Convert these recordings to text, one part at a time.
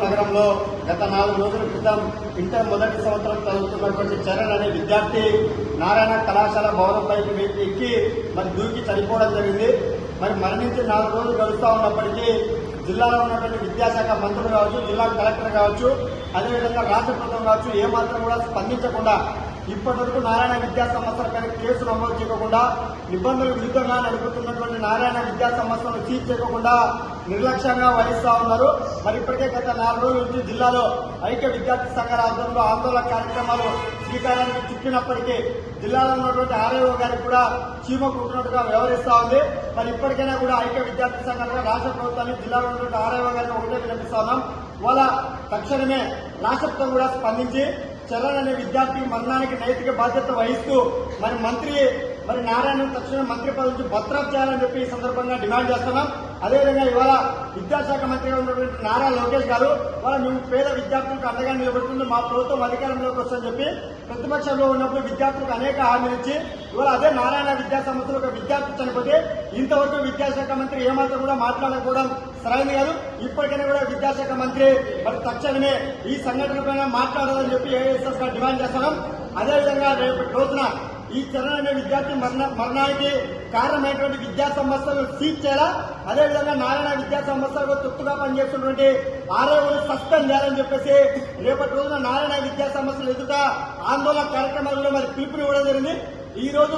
నగరంలో గత 4 రోజుల క్రితం ఇంటర్ మొదటి సంవత్సరం చదువుతున్నటువంటి చరణ్ అనే విద్యార్థి నారాయణ కళాశాల భవనంపైకి ఎక్కి మరి దూకి చనిపోవడం జరిగింది. మరి మరణించి 4 రోజులు గడుస్తూ ఉన్నప్పటికీ జిల్లాలో ఉన్నటువంటి విద్యాశాఖ మంత్రులు కావచ్చు, జిల్లా కలెక్టర్ కావచ్చు, అదేవిధంగా రాష్ట్ర ప్రభుత్వం కావచ్చు ఏమాత్రం కూడా స్పందించకుండా ఇప్పటి వరకు నారాయణ విద్యా సంస్థలపై కేసు నమోదు చేయకుండా నిబంధనలకు విరుద్ధంగా నడుపుతున్నటువంటి నారాయణ విద్యా సంస్థలను సీజ్ చేయకుండా నిర్లక్ష్యంగా వహిస్తా ఉన్నారు. మరి ఇప్పటికే గత 4 రోజుల నుంచి జిల్లాలో ఐక్య విద్యార్థి సంఘాల ఆధ్వర్యంలో ఆందోళన కార్యక్రమాలు శ్రీకారానికి చుట్టినప్పటికీ జిల్లాలో ఉన్నటువంటి ఆర్ఐఓ గారికి కూడా చీమ కుట్టినట్టుగా వ్యవహరిస్తా ఉంది. మరి ఇప్పటికైనా కూడా ఐక్య విద్యార్థి సంఘాలుగా రాష్ట్ర ప్రభుత్వాన్ని జిల్లాలో ఉన్నటువంటి ఆర్ఐఓ గారిని ఒకటే వినిపిస్తా ఉన్నాం. వాళ్ళ తక్షణమే రాష్ట్ర ప్రభుత్వం కూడా స్పందించి చరణ్ అనే విద్యార్థి మరణానికి నైతిక బాధ్యత వహిస్తూ మరి నారాయణ తక్షణమే మంత్రి పదవి నుంచి బర్తరఫ్ చేయాలని చెప్పి ఈ సందర్భంగా డిమాండ్ చేస్తున్నాం. అదేవిధంగా ఇవాళ విద్యాశాఖ మంత్రిగా ఉన్నటువంటి నారా లోకేష్ గారు వాళ్ళ మేము పేద విద్యార్థులకు అండగా నిలబడుతుంది, మా ప్రభుత్వం అధికారంలోకి వస్తుందని చెప్పి ప్రతిపక్షంలో ఉన్నప్పుడు విద్యార్థులకు అనేక హామీలు ఇచ్చి ఇవాళ అదే నారాయణ విద్యా సంస్థలో ఒక విద్యార్థి చనిపోతే ఇంతవరకు విద్యాశాఖ మంత్రి ఏమాత్రం కూడా మాట్లాడకపోవడం సరైనది కాదు. ఇప్పటికైనా కూడా విద్యాశాఖ మంత్రి మరి తక్షణమే ఈ సంఘటనపైన మాట్లాడాలని చెప్పి ఏఎస్ఎస్ గా డిమాండ్ చేస్తున్నాం. అదేవిధంగా రేపటి రోజున ఈ చరణ్ అనే విద్యార్థి మరణానికి కారణమైనటువంటి విద్యా సంస్థలు సీజ్ చేయాలా, అదేవిధంగా నారాయణ విద్యా సంస్థలకు తొత్తుగా పనిచేస్తున్నటువంటి ఆర్ఐఓను సస్పెండ్ చేయాలని చెప్పేసి రేపటి రోజున నారాయణ విద్యా సంస్థలు ఎదుట ఆందోళన కార్యక్రమాల్లో మరి పిలుపునివ్వడం జరిగింది. ఈ రోజు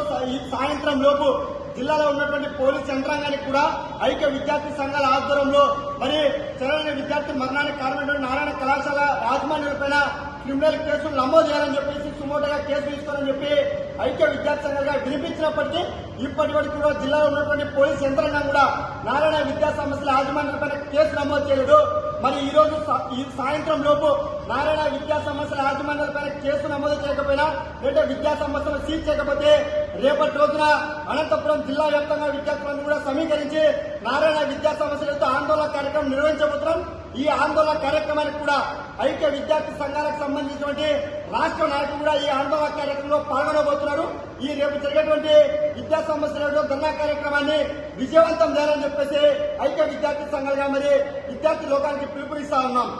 సాయంత్రం లోపు జిల్లాలో ఉన్నటువంటి పోలీస్ యంత్రాంగానికి కూడా ఐక్య విద్యార్థి సంఘాల ఆధ్వర్యంలో మరి చరణ్ అనే విద్యార్థి మరణానికి కారణమైనటువంటి నారాయణ కళాశాల యాజమాన్యులపైన క్రిమినల్ కేసులు నమోదు చేయాలని చెప్పేసి సుమోటోగా కేసు తీసుకోవాలని చెప్పి ఐక్య విద్యార్థి సంఘాలుగా వినిపించినప్పటికీ ఇప్పటి వరకు కూడా జిల్లాలో ఉన్నటువంటి పోలీస్ యంత్రాంగం కూడా నారాయణ విద్యా సంస్థల యాజమాన్యులపైన కేసు నమోదు చేయలేదు. మరి ఈ రోజు సాయంత్రం లోపు నారాయణ విద్యా సంస్థల యాజమాన్యాలపైన కేసు నమోదు చేయకపోయినా లేదా విద్యా సంస్థలు సీజ్ చేయకపోతే రేపటి రోజున అనంతపురం జిల్లా వ్యాప్తంగా విద్యార్థులను కూడా సమీకరించి నారాయణ విద్యా సంస్థలతో ఆందోళన కార్యక్రమం నిర్వహించబోతున్నాం. ఈ ఆందోళన కార్యక్రమానికి కూడా ఐక్య విద్యార్థి సంఘాలకు సంబంధించినటువంటి రాష్ట్ర నాయకులు కూడా ఈ ఆందోళన కార్యక్రమంలో పాల్గొనబోతున్నారు. ఈ రేపు జరిగేటువంటి విద్యా సంస్థల ధర్నా కార్యక్రమాన్ని విజయవంతం చేయాలని చెప్పేసి ఐక్య విద్యార్థి సంఘాలుగా మరి విద్యార్థి లోకానికి పిలుపునిస్తా ఉన్నాం.